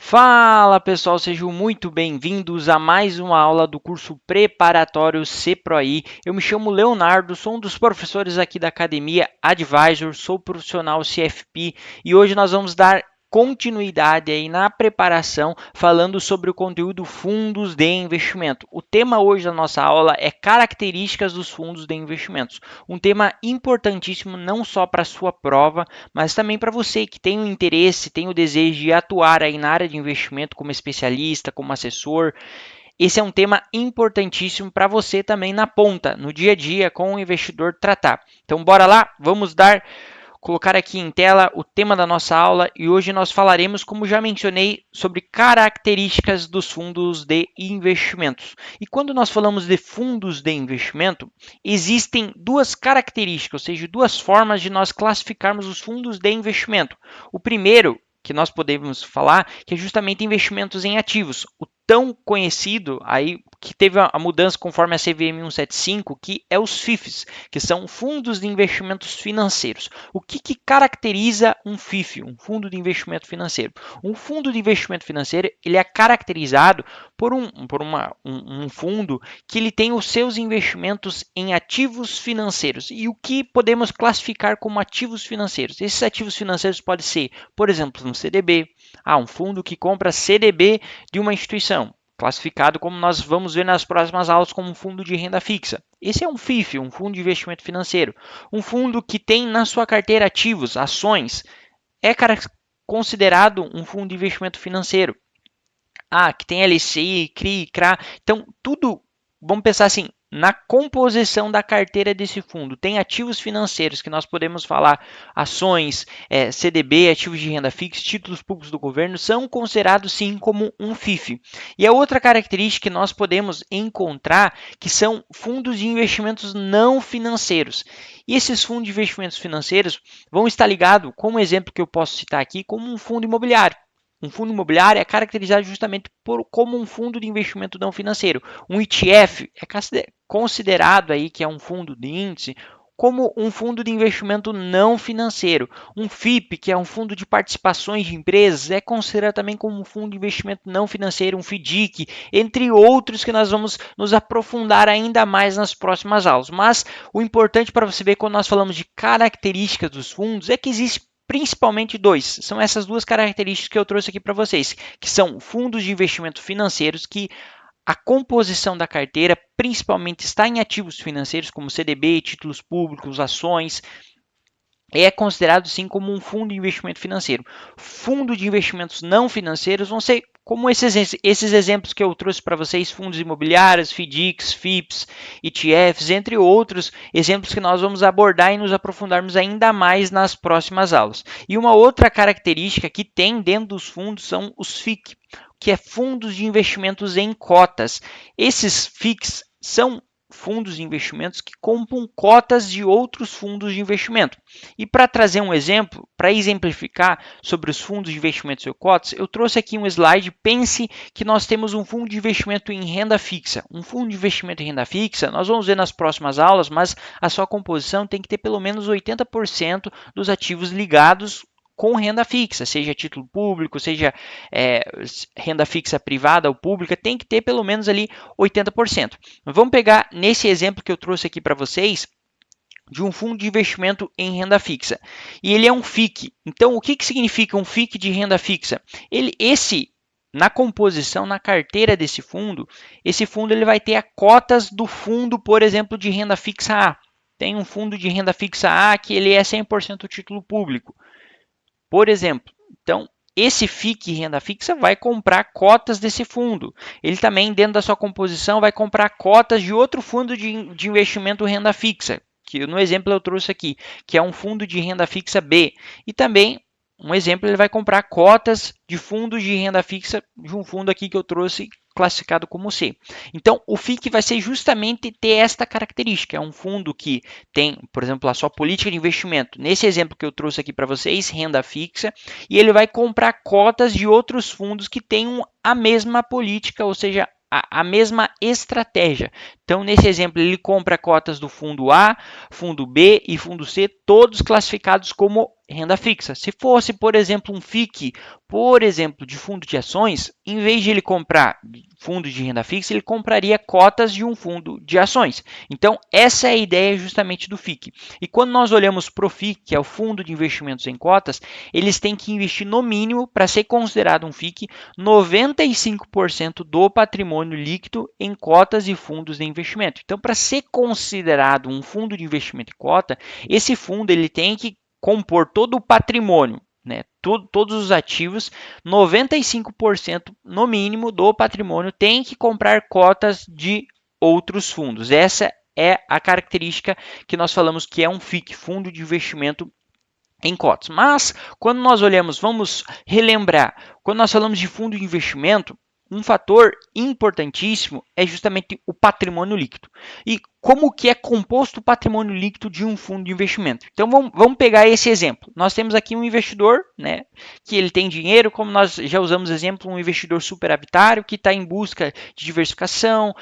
Fala pessoal, sejam muito bem-vindos a mais uma aula do curso preparatório CPROI. Eu me chamo Leonardo, sou um dos professores aqui da Academia Advisor, sou profissional CFP e hoje nós vamos dar continuidade aí na preparação falando sobre o conteúdo fundos de investimento. O tema hoje da nossa aula é características dos fundos de investimentos, um tema importantíssimo não só para a sua prova, mas também para você que tem o interesse, tem o desejo de atuar aí na área de investimento como especialista, como assessor. Esse é um tema importantíssimo para você também na ponta, no dia a dia, com o investidor tratar. Então, bora lá, colocar aqui em tela o tema da nossa aula e hoje nós falaremos, como já mencionei, sobre características dos fundos de investimentos. E quando nós falamos de fundos de investimento, existem duas características, ou seja, duas formas de nós classificarmos os fundos de investimento. O primeiro que nós podemos falar, que é justamente investimentos em ativos, o tão conhecido aí que teve a mudança conforme a CVM 175, que é os FIFs, que são fundos de investimentos financeiros. O que caracteriza um FIF, um fundo de investimento financeiro? Um fundo de investimento financeiro ele é caracterizado por um fundo que ele tem os seus investimentos em ativos financeiros. E o que podemos classificar como ativos financeiros? Esses ativos financeiros podem ser, por exemplo, um CDB, um fundo que compra CDB de uma instituição, classificado como nós vamos ver nas próximas aulas como um fundo de renda fixa. Esse é um FIF, um fundo de investimento financeiro. Um fundo que tem na sua carteira ativos, ações, é considerado um fundo de investimento financeiro. Que tem LCI, CRI, CRA. Então, tudo, vamos pensar assim, na composição da carteira desse fundo. Tem ativos financeiros que nós podemos falar, ações, CDB, ativos de renda fixa, títulos públicos do governo, são considerados sim como um FIF. E a outra característica que nós podemos encontrar que são fundos de investimentos não financeiros. E esses fundos de investimentos financeiros vão estar ligados, como exemplo que eu posso citar aqui, como um fundo imobiliário. Um fundo imobiliário é caracterizado justamente como um fundo de investimento não financeiro. Um ETF é considerado aí que é um fundo de índice como um fundo de investimento não financeiro. Um FIP, que é um fundo de participações de empresas, é considerado também como um fundo de investimento não financeiro, um FDIC, entre outros que nós vamos nos aprofundar ainda mais nas próximas aulas. Mas o importante para você ver quando nós falamos de características dos fundos é que existe principalmente dois. São essas duas características que eu trouxe aqui para vocês, que são fundos de investimento financeiros que a composição da carteira principalmente está em ativos financeiros como CDB, títulos públicos, ações. É considerado sim como um fundo de investimento financeiro. Fundo de investimentos não financeiros vão ser como esses exemplos que eu trouxe para vocês, fundos imobiliários, FDICs, FIPs, ETFs, entre outros exemplos que nós vamos abordar e nos aprofundarmos ainda mais nas próximas aulas. E uma outra característica que tem dentro dos fundos são os FIC, que é fundos de investimentos em cotas. Esses FICs são fundos de investimentos que compram cotas de outros fundos de investimento. E para trazer um exemplo, para exemplificar sobre os fundos de investimentos em cotas, eu trouxe aqui um slide. Pense que nós temos um fundo de investimento em renda fixa. Um fundo de investimento em renda fixa, nós vamos ver nas próximas aulas, mas a sua composição tem que ter pelo menos 80% dos ativos ligados com renda fixa, seja título público, seja renda fixa privada ou pública, tem que ter pelo menos ali 80%. Vamos pegar nesse exemplo que eu trouxe aqui para vocês, de um fundo de investimento em renda fixa. E ele é um FIC. Então, o que significa um FIC de renda fixa? Na composição, na carteira desse fundo, esse fundo ele vai ter cotas do fundo, por exemplo, de renda fixa A. Tem um fundo de renda fixa A que ele é 100% título público, por exemplo. Então, esse FIC renda fixa vai comprar cotas desse fundo. Ele também, dentro da sua composição, vai comprar cotas de outro fundo de investimento renda fixa, que no exemplo eu trouxe aqui, que é um fundo de renda fixa B. E também, um exemplo, ele vai comprar cotas de fundos de renda fixa de um fundo aqui que eu trouxe classificado como C. Então, o FIC vai ser justamente ter esta característica. É um fundo que tem, por exemplo, a sua política de investimento. Nesse exemplo que eu trouxe aqui para vocês, renda fixa, e ele vai comprar cotas de outros fundos que tenham a mesma política, ou seja, a mesma estratégia. Então, nesse exemplo, ele compra cotas do fundo A, fundo B e fundo C, todos classificados como renda fixa. Se fosse, por exemplo, um FIC, por exemplo, de fundo de ações, em vez de ele comprar fundo de renda fixa, ele compraria cotas de um fundo de ações. Então, essa é a ideia justamente do FIC. E quando nós olhamos para o FIC, que é o Fundo de Investimentos em Cotas, eles têm que investir no mínimo, para ser considerado um FIC, 95% do patrimônio líquido em cotas e fundos de investimento. Então, para ser considerado um fundo de investimento em cota, esse fundo ele tem que compor todo o patrimônio, né? Todos os ativos, 95% no mínimo do patrimônio tem que comprar cotas de outros fundos. Essa é a característica que nós falamos que é um FIC, Fundo de Investimento em Cotas. Mas, quando nós olhamos, vamos relembrar, quando nós falamos de fundo de investimento, um fator importantíssimo é justamente o patrimônio líquido. E como que é composto o patrimônio líquido de um fundo de investimento? Então vamos pegar esse exemplo. Nós temos aqui um investidor, né, que ele tem dinheiro, como nós já usamos exemplo, um investidor superavitário que está em busca de diversificação,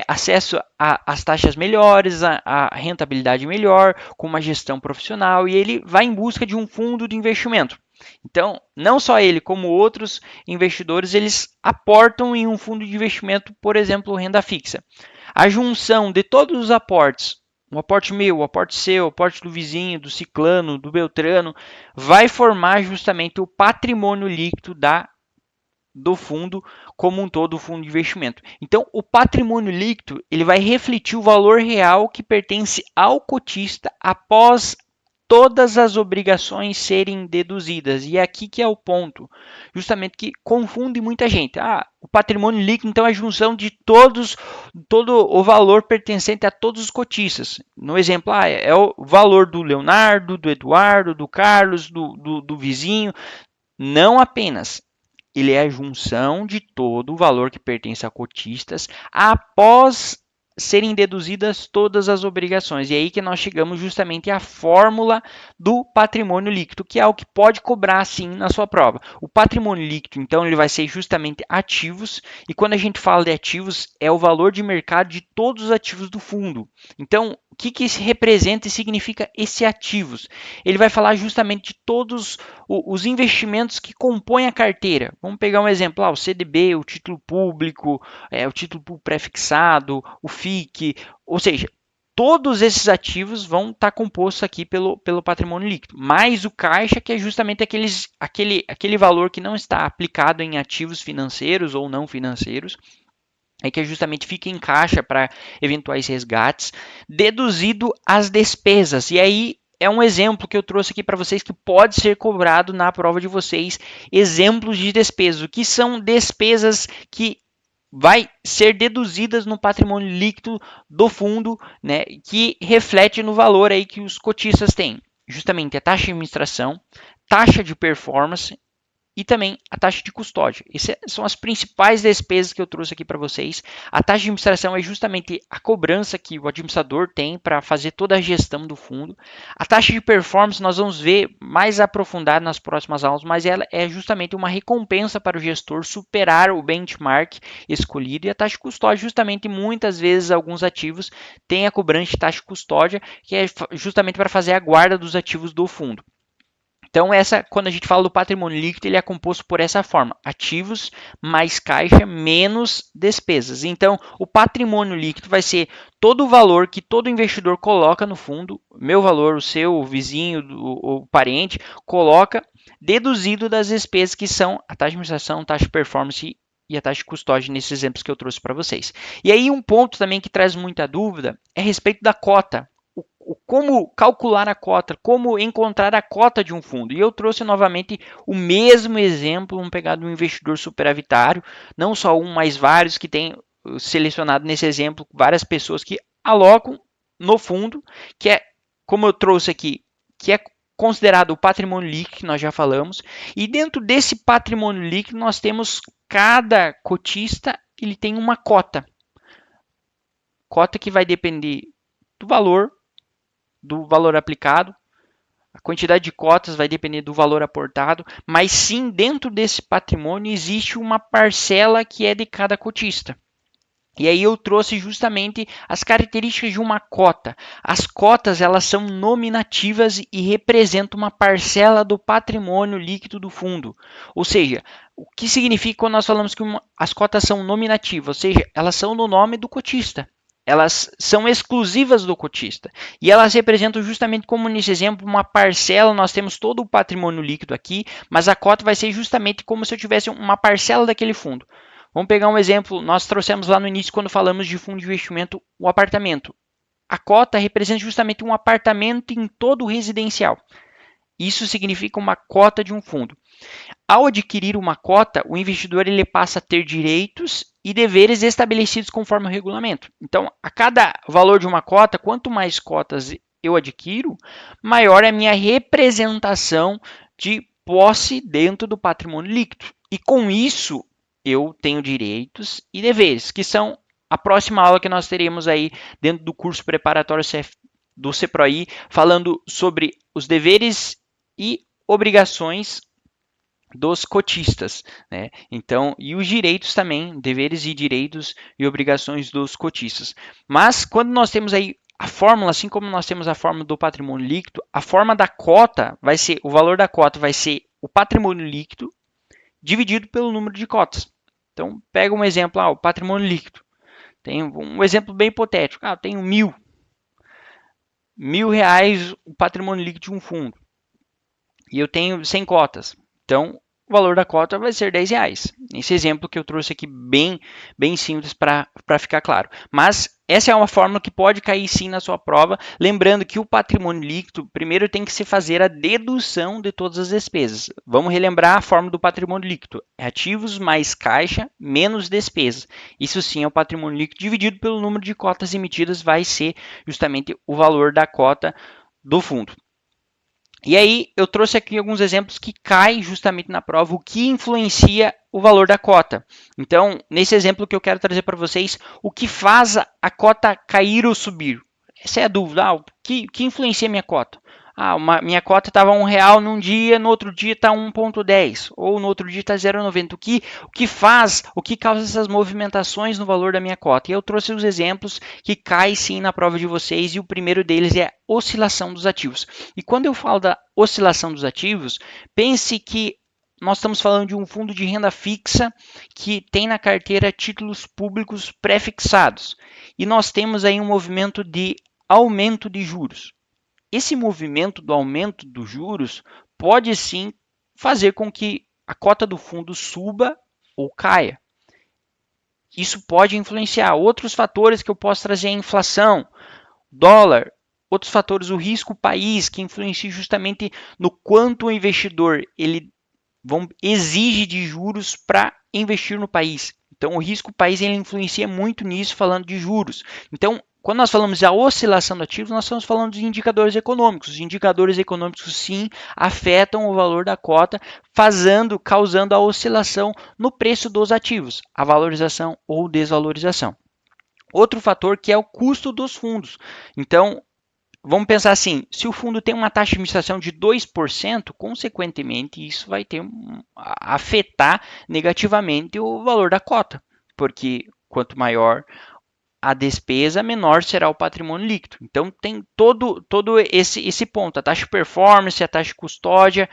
acesso às taxas melhores, a rentabilidade melhor, com uma gestão profissional, e ele vai em busca de um fundo de investimento. Então, não só ele, como outros investidores, eles aportam em um fundo de investimento, por exemplo, renda fixa. A junção de todos os aportes, o aporte meu, o aporte seu, o aporte do vizinho, do ciclano, do beltrano, vai formar justamente o patrimônio líquido do fundo como um todo, o fundo de investimento. Então, o patrimônio líquido ele vai refletir o valor real que pertence ao cotista após todas as obrigações serem deduzidas. E é aqui que é o ponto, justamente que confunde muita gente. O patrimônio líquido, então, é a junção de todo o valor pertencente a todos os cotistas. No exemplo, é o valor do Leonardo, do Eduardo, do Carlos, do vizinho. Não apenas. Ele é a junção de todo o valor que pertence a cotistas após serem deduzidas todas as obrigações. E é aí que nós chegamos justamente à fórmula do patrimônio líquido, que é o que pode cobrar sim na sua prova. O patrimônio líquido, então, ele vai ser justamente ativos, e quando a gente fala de ativos, é o valor de mercado de todos os ativos do fundo. Então, o que isso representa e significa esse ativos? Ele vai falar justamente de todos os investimentos que compõem a carteira. Vamos pegar um exemplo, o CDB, o título público, o título pré-fixado, o FIC, ou seja, todos esses ativos vão estar compostos aqui pelo patrimônio líquido, mais o caixa, que é justamente aquele valor que não está aplicado em ativos financeiros ou não financeiros, que justamente fica em caixa para eventuais resgates, deduzido as despesas. E aí é um exemplo que eu trouxe aqui para vocês que pode ser cobrado na prova de vocês, exemplos de despesas. O que são despesas que vai ser deduzidas no patrimônio líquido do fundo, né, que reflete no valor aí que os cotistas têm. Justamente a taxa de administração, taxa de performance e também a taxa de custódia. Essas são as principais despesas que eu trouxe aqui para vocês. A taxa de administração é justamente a cobrança que o administrador tem para fazer toda a gestão do fundo. A taxa de performance nós vamos ver mais aprofundado nas próximas aulas, mas ela é justamente uma recompensa para o gestor superar o benchmark escolhido. E a taxa de custódia, justamente muitas vezes alguns ativos têm a cobrança de taxa de custódia, que é justamente para fazer a guarda dos ativos do fundo. Então, quando a gente fala do patrimônio líquido, ele é composto por essa forma: ativos mais caixa menos despesas. Então, o patrimônio líquido vai ser todo o valor que todo investidor coloca no fundo, meu valor, o seu, o vizinho, o parente, coloca, deduzido das despesas que são a taxa de administração, taxa de performance e a taxa de custódia, nesses exemplos que eu trouxe para vocês. E aí, um ponto também que traz muita dúvida é a respeito da cota. Como calcular a cota, como encontrar a cota de um fundo. E eu trouxe novamente o mesmo exemplo, vamos pegar do investidor superavitário, não só um, mas vários que tem selecionado nesse exemplo, várias pessoas que alocam no fundo, que é, como eu trouxe aqui, que é considerado o patrimônio líquido, que nós já falamos, e dentro desse patrimônio líquido nós temos cada cotista, ele tem uma cota que vai depender do valor aplicado, a quantidade de cotas vai depender do valor aportado, mas sim dentro desse patrimônio existe uma parcela que é de cada cotista. E aí eu trouxe justamente as características de uma cota. As cotas, elas são nominativas e representam uma parcela do patrimônio líquido do fundo. Ou seja, o que significa quando nós falamos que as cotas são nominativas? Ou seja, elas são no nome do cotista. Elas são exclusivas do cotista. E elas representam justamente como nesse exemplo uma parcela, nós temos todo o patrimônio líquido aqui, mas a cota vai ser justamente como se eu tivesse uma parcela daquele fundo. Vamos pegar um exemplo, nós trouxemos lá no início quando falamos de fundo de investimento, o apartamento. A cota representa justamente um apartamento em todo o residencial. Isso significa uma cota de um fundo. Ao adquirir uma cota, o investidor ele passa a ter direitos e deveres estabelecidos conforme o regulamento. Então, a cada valor de uma cota, quanto mais cotas eu adquiro, maior é a minha representação de posse dentro do patrimônio líquido. E com isso, eu tenho direitos e deveres, que são a próxima aula que nós teremos aí dentro do curso preparatório do CEPROI, falando sobre os deveres e obrigações dos cotistas, né? Então, e os direitos também, deveres e direitos e obrigações dos cotistas. Mas quando nós temos aí a fórmula, assim como nós temos a fórmula do patrimônio líquido, a forma da cota vai ser, o valor da cota vai ser o patrimônio líquido dividido pelo número de cotas. Então, pega um exemplo, o patrimônio líquido. Tem um exemplo bem hipotético. Eu tenho R$ 1.000 o patrimônio líquido de um fundo. E eu tenho 100 cotas. Então, o valor da cota vai ser R$ 10. Esse exemplo que eu trouxe aqui bem simples para ficar claro. Mas essa é uma fórmula que pode cair sim na sua prova. Lembrando que o patrimônio líquido, primeiro tem que se fazer a dedução de todas as despesas. Vamos relembrar a fórmula do patrimônio líquido. É ativos mais caixa menos despesas. Isso sim é o patrimônio líquido dividido pelo número de cotas emitidas, vai ser justamente o valor da cota do fundo. E aí eu trouxe aqui alguns exemplos que caem justamente na prova, o que influencia o valor da cota. Então, nesse exemplo que eu quero trazer para vocês, o que faz a cota cair ou subir? Essa é a dúvida. O que influencia a minha cota? Minha cota estava R$ 1 num dia, no outro dia está 1,10, ou no outro dia está 0,90. O que causa essas movimentações no valor da minha cota? E eu trouxe os exemplos que caem sim na prova de vocês, e o primeiro deles é a oscilação dos ativos. E quando eu falo da oscilação dos ativos, pense que nós estamos falando de um fundo de renda fixa que tem na carteira títulos públicos pré-fixados. E nós temos aí um movimento de aumento de juros. Esse movimento do aumento dos juros pode sim fazer com que a cota do fundo suba ou caia. Isso pode influenciar. Outros fatores que eu posso trazer é a inflação, dólar, outros fatores, o risco país, que influencia justamente no quanto o investidor ele exige de juros para investir no país. Então, o risco país ele influencia muito nisso, falando de juros. Então, quando nós falamos da oscilação do ativo, nós estamos falando de indicadores econômicos. Os indicadores econômicos, sim, afetam o valor da cota, causando a oscilação no preço dos ativos, a valorização ou desvalorização. Outro fator que é o custo dos fundos. Então, vamos pensar assim, se o fundo tem uma taxa de administração de 2%, consequentemente, isso vai afetar negativamente o valor da cota, porque quanto maior a despesa, menor será o patrimônio líquido. Então, tem todo esse ponto, a taxa de performance, a taxa de custódia,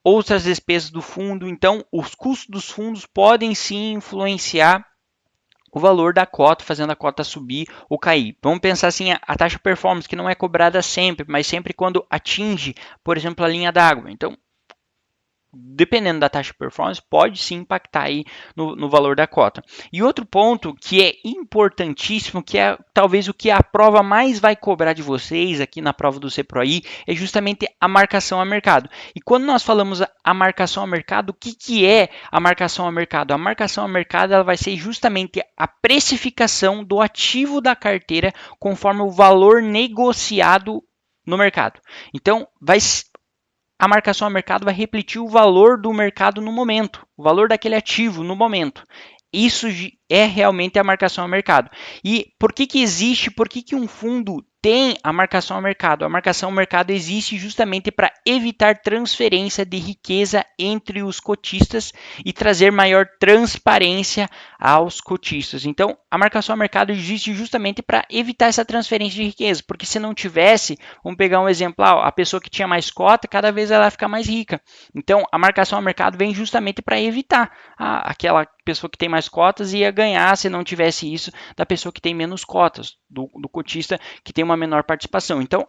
outras despesas do fundo. Então, os custos dos fundos podem sim influenciar o valor da cota, fazendo a cota subir ou cair. Vamos pensar assim, a taxa de performance, que não é cobrada sempre, mas sempre quando atinge, por exemplo, a linha d'água. Então, dependendo da taxa de performance, pode sim impactar aí no valor da cota. E outro ponto que é importantíssimo, que é talvez o que a prova mais vai cobrar de vocês aqui na prova do CEPROI, é justamente a marcação a mercado. E quando nós falamos a marcação a mercado, o que é a marcação a mercado? A marcação a mercado ela vai ser justamente a precificação do ativo da carteira conforme o valor negociado no mercado. Então, a marcação a mercado vai refletir o valor do mercado no momento, o valor daquele ativo no momento. Isso é realmente a marcação ao mercado. E por que existe, por que um fundo tem a marcação ao mercado? A marcação ao mercado existe justamente para evitar transferência de riqueza entre os cotistas e trazer maior transparência aos cotistas. Então, a marcação ao mercado existe justamente para evitar essa transferência de riqueza, porque se não tivesse, vamos pegar um exemplo, a pessoa que tinha mais cota, cada vez ela fica mais rica. Então, a marcação ao mercado vem justamente para evitar aquela pessoa que tem mais cotas ia ganhar, se não tivesse isso, da pessoa que tem menos cotas, do cotista que tem uma menor participação. Então,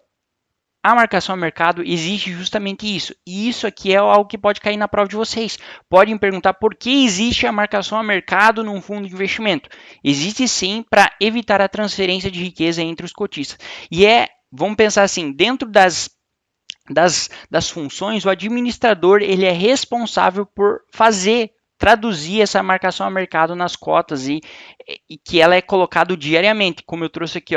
a marcação ao mercado existe justamente isso. E isso aqui é algo que pode cair na prova de vocês. Podem perguntar por que existe a marcação ao mercado num fundo de investimento. Existe sim para evitar a transferência de riqueza entre os cotistas. E vamos pensar assim, dentro das funções, o administrador ele é responsável por traduzir essa marcação ao mercado nas cotas e que ela é colocada diariamente, como eu trouxe aqui,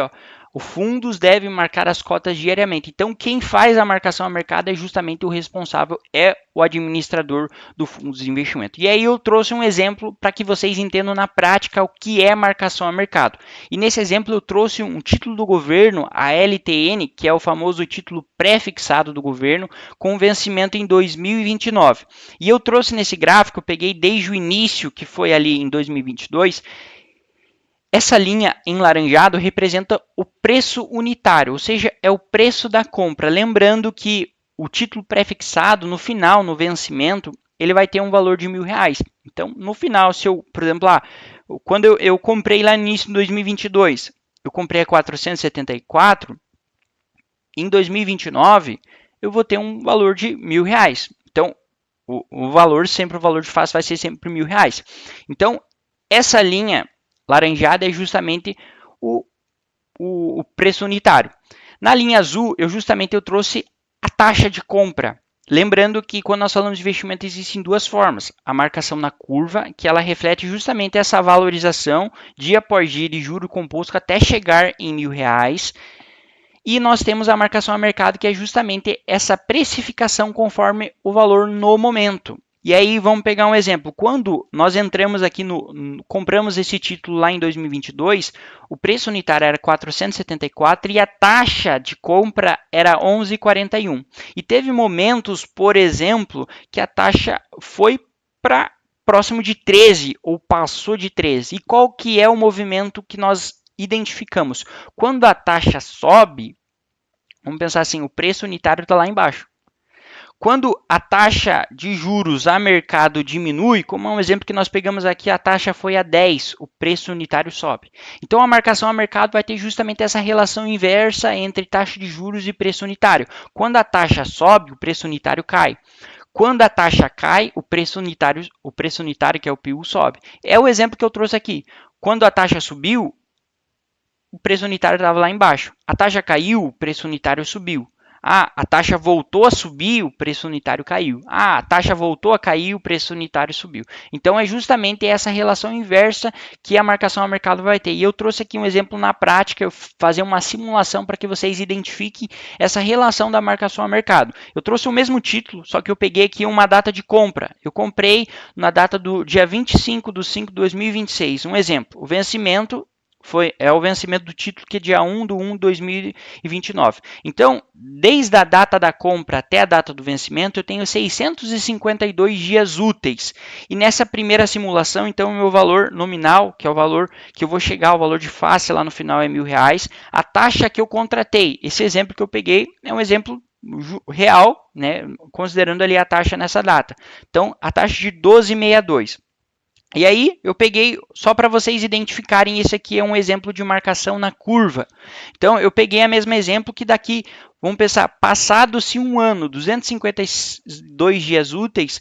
os fundos devem marcar as cotas diariamente. Então, quem faz a marcação ao mercado é justamente o responsável, é o administrador do fundo de investimento. E aí eu trouxe um exemplo para que vocês entendam na prática o que é marcação ao mercado. E nesse exemplo eu trouxe um título do governo, a LTN, que é o famoso título pré-fixado do governo, com vencimento em 2029. E eu trouxe nesse gráfico, eu peguei desde o início, que foi ali em 2022, essa linha em laranjado representa o preço unitário, ou seja, é o preço da compra. Lembrando que o título pré-fixado, no final, no vencimento, ele vai ter um valor de R$1.000. Então, no final, se eu, por exemplo, quando eu comprei lá no início de 2022, eu comprei a 474, em 2029, eu vou ter um valor de R$1.000. Então, o valor de face vai ser sempre R$1.000. Então, essa linha laranjada é justamente o preço unitário. Na linha azul, eu trouxe a taxa de compra. Lembrando que quando nós falamos de investimento, existem duas formas. A marcação na curva, que ela reflete justamente essa valorização dia após dia de juro composto até chegar em R$1.000. E nós temos a marcação a mercado, que é justamente essa precificação conforme o valor no momento. E aí vamos pegar um exemplo. Quando nós entramos aqui compramos esse título lá em 2022, o preço unitário era 474 e a taxa de compra era 11,41. E teve momentos, por exemplo, que a taxa foi para próximo de 13 ou passou de 13. E qual que é o movimento que nós identificamos? Quando a taxa sobe, vamos pensar assim, o preço unitário está lá embaixo. Quando a taxa de juros a mercado diminui, como é um exemplo que nós pegamos aqui, a taxa foi a 10, o preço unitário sobe. Então, a marcação a mercado vai ter justamente essa relação inversa entre taxa de juros e preço unitário. Quando a taxa sobe, o preço unitário cai. Quando a taxa cai, o preço unitário, que é o PU, sobe. É o exemplo que eu trouxe aqui. Quando a taxa subiu, o preço unitário estava lá embaixo. A taxa caiu, o preço unitário subiu. A taxa voltou a subir, o preço unitário caiu. A taxa voltou a cair, o preço unitário subiu. Então, é justamente essa relação inversa que a marcação ao mercado vai ter. E eu trouxe aqui um exemplo na prática, eu fazer uma simulação para que vocês identifiquem essa relação da marcação ao mercado. Eu trouxe o mesmo título, só que eu peguei aqui uma data de compra. Eu comprei na data do dia 25/5/2026. Um exemplo, o vencimento é o vencimento do título, que é dia 1/1/2029. Então, desde a data da compra até a data do vencimento, eu tenho 652 dias úteis. E nessa primeira simulação, então, o meu valor nominal, que é o valor que eu vou chegar, ao valor de face lá no final é R$1.000. A taxa que eu contratei, esse exemplo que eu peguei, é um exemplo real, né, considerando ali a taxa nessa data. Então, a taxa de 12,62. E aí, eu peguei, só para vocês identificarem, esse aqui é um exemplo de marcação na curva. Então, eu peguei o mesmo exemplo que daqui, vamos pensar, passado-se um ano, 252 dias úteis,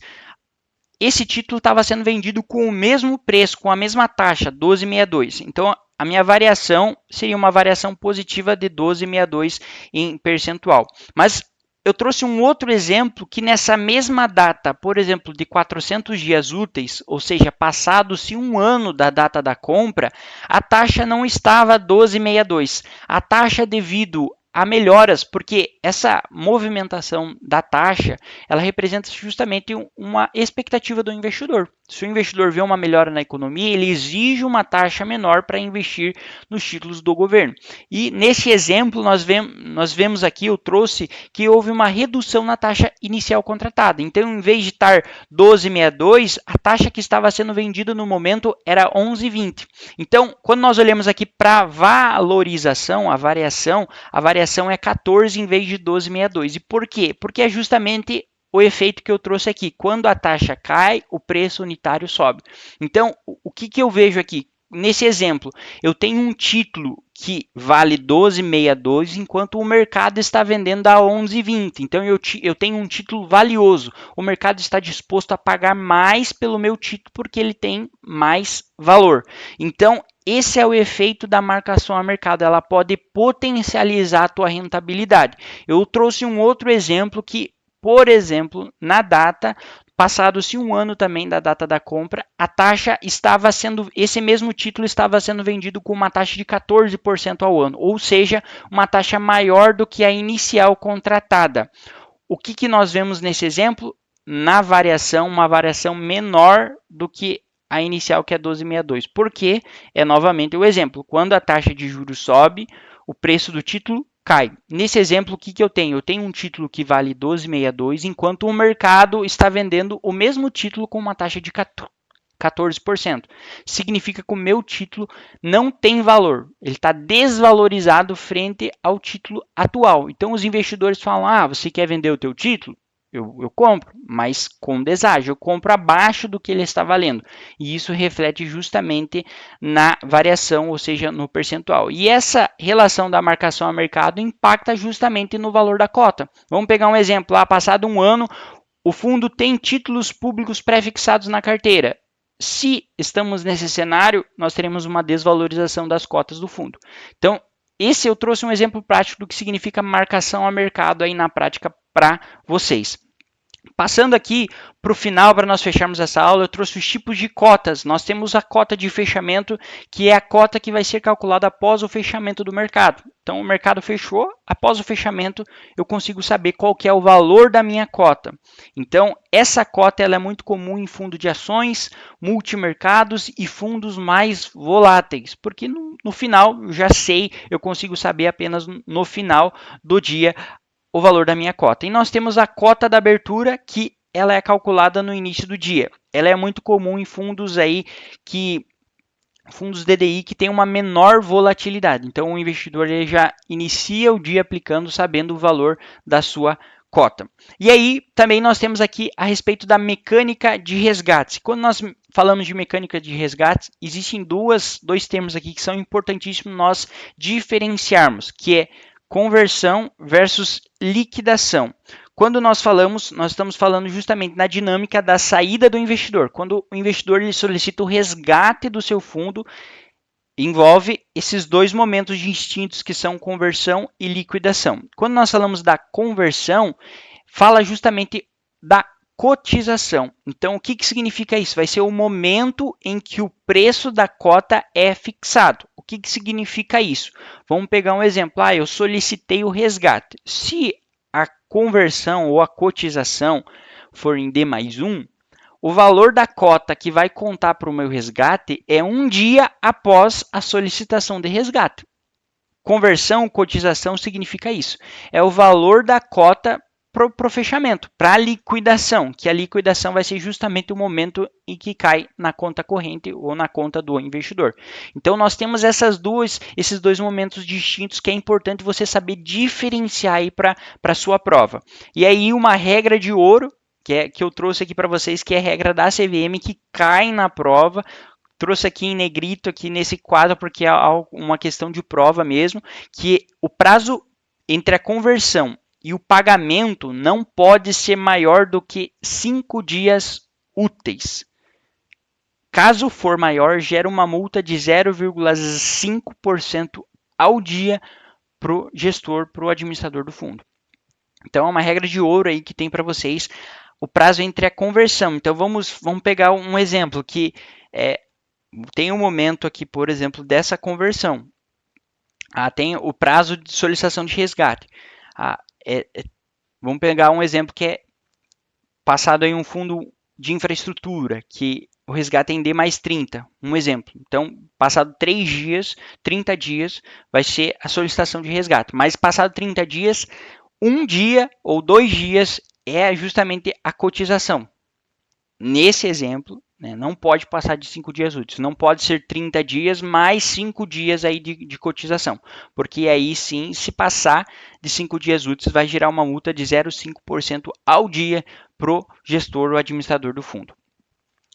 esse título estava sendo vendido com o mesmo preço, com a mesma taxa, 12,62. Então, a minha variação seria uma variação positiva de 12,62 em percentual. Mas eu trouxe um outro exemplo que nessa mesma data, por exemplo, de 400 dias úteis, ou seja, passado-se um ano da data da compra, a taxa não estava 12,62. A taxa devido a melhoras, porque essa movimentação da taxa, ela representa justamente uma expectativa do investidor. Se o investidor vê uma melhora na economia, ele exige uma taxa menor para investir nos títulos do governo. E nesse exemplo, nós vemos aqui, eu trouxe que houve uma redução na taxa inicial contratada. Então, em vez de estar 12,62, a taxa que estava sendo vendida no momento era 11,20. Então, quando nós olhamos aqui para a valorização, a variação é 14 em vez de 12,62. E por quê? Porque é justamente o efeito que eu trouxe aqui. Quando a taxa cai, o preço unitário sobe. Então, o que eu vejo aqui? Nesse exemplo, eu tenho um título que vale 12,62, enquanto o mercado está vendendo a 11,20. Então, eu tenho um título valioso. O mercado está disposto a pagar mais pelo meu título porque ele tem mais valor. Então, esse é o efeito da marcação a mercado. Ela pode potencializar a tua rentabilidade. Eu trouxe um outro exemplo que, por exemplo, na data, passado-se um ano também da data da compra, a taxa estava sendo, esse mesmo título estava sendo vendido com uma taxa de 14% ao ano, ou seja, uma taxa maior do que a inicial contratada. O que nós vemos nesse exemplo? Na variação, uma variação menor do que a inicial, que é 12,62. Porque é novamente o exemplo, quando a taxa de juros sobe, o preço do título cai. Nesse exemplo, o que eu tenho? Eu tenho um título que vale 12,62, enquanto o mercado está vendendo o mesmo título com uma taxa de 14%. Significa que o meu título não tem valor. Ele está desvalorizado frente ao título atual. Então, os investidores falam, você quer vender o teu título? Eu compro, mas com deságio. Eu compro abaixo do que ele está valendo. E isso reflete justamente na variação, ou seja, no percentual. E essa relação da marcação a mercado impacta justamente no valor da cota. Vamos pegar um exemplo. Passado um ano, o fundo tem títulos públicos pré-fixados na carteira. Se estamos nesse cenário, nós teremos uma desvalorização das cotas do fundo. Então, eu trouxe um exemplo prático do que significa marcação a mercado aí na prática para vocês. Passando aqui para o final, para nós fecharmos essa aula, eu trouxe os tipos de cotas. Nós temos a cota de fechamento, que é a cota que vai ser calculada após o fechamento do mercado. Então, o mercado fechou, após o fechamento, eu consigo saber qual que é o valor da minha cota. Então, essa cota ela é muito comum em fundo de ações, multimercados e fundos mais voláteis, porque no final, eu já sei, eu consigo saber apenas no final do dia o valor da minha cota. E nós temos a cota da abertura, que ela é calculada no início do dia. Ela é muito comum em fundos fundos DDI que tem uma menor volatilidade. Então o investidor ele já inicia o dia aplicando sabendo o valor da sua cota. E aí também nós temos aqui a respeito da mecânica de resgate. Quando nós falamos de mecânica de resgate, existem dois termos aqui que são importantíssimos nós diferenciarmos, que é conversão versus liquidação. Quando nós estamos falando justamente na dinâmica da saída do investidor. Quando o investidor ele solicita o resgate do seu fundo, envolve esses dois momentos distintos que são conversão e liquidação. Quando nós falamos da conversão, fala justamente da cotização. Então, o que significa isso? Vai ser o momento em que o preço da cota é fixado. O que significa isso? Vamos pegar um exemplo. Eu solicitei o resgate. Se a conversão ou a cotização for em D+1, o valor da cota que vai contar para o meu resgate é um dia após a solicitação de resgate. Conversão, cotização significa isso. É o valor da cota para o fechamento, para a liquidação, que a liquidação vai ser justamente o momento em que cai na conta corrente ou na conta do investidor. Então, nós temos esses dois momentos distintos que é importante você saber diferenciar aí para a sua prova. E aí, uma regra de ouro, que eu trouxe aqui para vocês, que é a regra da CVM, que cai na prova. Trouxe aqui em negrito, aqui nesse quadro, porque é uma questão de prova mesmo, que o prazo entre a conversão e o pagamento não pode ser maior do que 5 dias úteis. Caso for maior, gera uma multa de 0,5% ao dia para o gestor, para o administrador do fundo. Então, é uma regra de ouro aí que tem para vocês o prazo entre a conversão. Então, vamos pegar um exemplo que tem um momento aqui, por exemplo, dessa conversão. Tem o prazo de solicitação de resgate. Vamos pegar um exemplo que é passado em um fundo de infraestrutura, que o resgate em D mais 30, um exemplo. Então, passado 3 dias, 30 dias, vai ser a solicitação de resgate. Mas passado 30 dias, um dia ou 2 dias é justamente a cotização. Nesse exemplo, né, não pode passar de 5 dias úteis. Não pode ser 30 dias mais 5 dias aí de cotização. Porque aí sim, se passar de 5 dias úteis, vai gerar uma multa de 0,5% ao dia para o gestor ou administrador do fundo.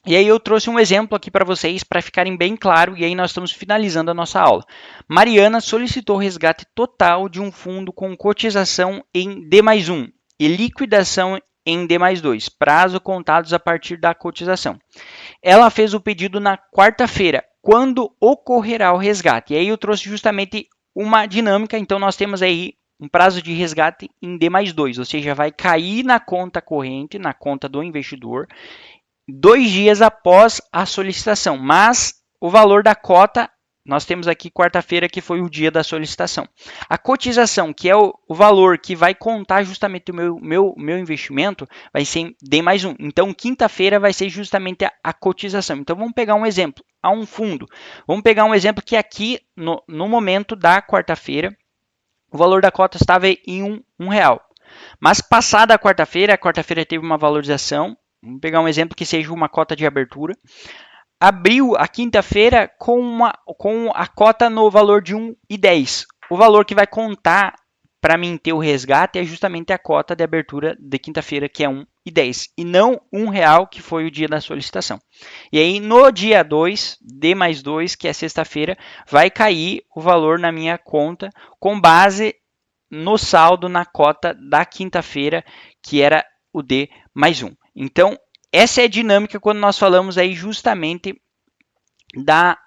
E aí eu trouxe um exemplo aqui para vocês, para ficarem bem claro, e aí nós estamos finalizando a nossa aula. Mariana solicitou resgate total de um fundo com cotização em D mais 1 e liquidação em D mais 2, prazo contados a partir da cotização. Ela fez o pedido na quarta-feira, quando ocorrerá o resgate. E aí eu trouxe justamente uma dinâmica, então nós temos aí um prazo de resgate em D mais 2, ou seja, vai cair na conta corrente, na conta do investidor, 2 dias após a solicitação, mas o valor da cota, nós temos aqui quarta-feira que foi o dia da solicitação. A cotização, que é o valor que vai contar justamente o meu investimento, vai ser em D mais 1. Então, quinta-feira vai ser justamente a cotização. Então, vamos pegar um exemplo, a um fundo. Vamos pegar um exemplo que aqui, no momento da quarta-feira, o valor da cota estava em um real. Mas passada a quarta-feira teve uma valorização. Vamos pegar um exemplo que seja uma cota de abertura. Abriu a quinta-feira com a cota no valor de 1,10. O valor que vai contar para mim ter o resgate é justamente a cota de abertura de quinta-feira, que é 1,10. E não R$1, que foi o dia da solicitação. E aí, no dia 2, D mais 2, que é sexta-feira, vai cair o valor na minha conta com base no saldo na cota da quinta-feira, que era o D mais 1. Então, essa é a dinâmica quando nós falamos aí justamente da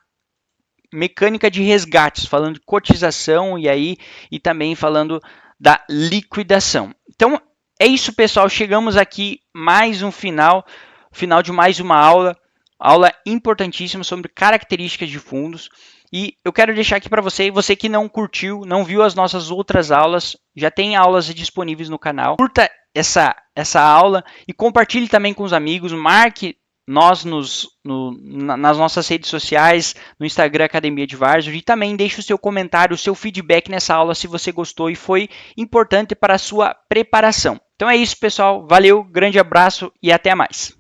mecânica de resgates, falando de cotização e também falando da liquidação. Então, é isso, pessoal. Chegamos aqui mais um final de mais uma aula importantíssima sobre características de fundos. E eu quero deixar aqui para você que não curtiu, não viu as nossas outras aulas, já tem aulas disponíveis no canal. Curta essa aula e compartilhe também com os amigos, marque nós nas nossas redes sociais, no Instagram Academia Advisor, e também deixe o seu comentário, o seu feedback nessa aula se você gostou e foi importante para a sua preparação. Então é isso, pessoal. Valeu, grande abraço e até mais.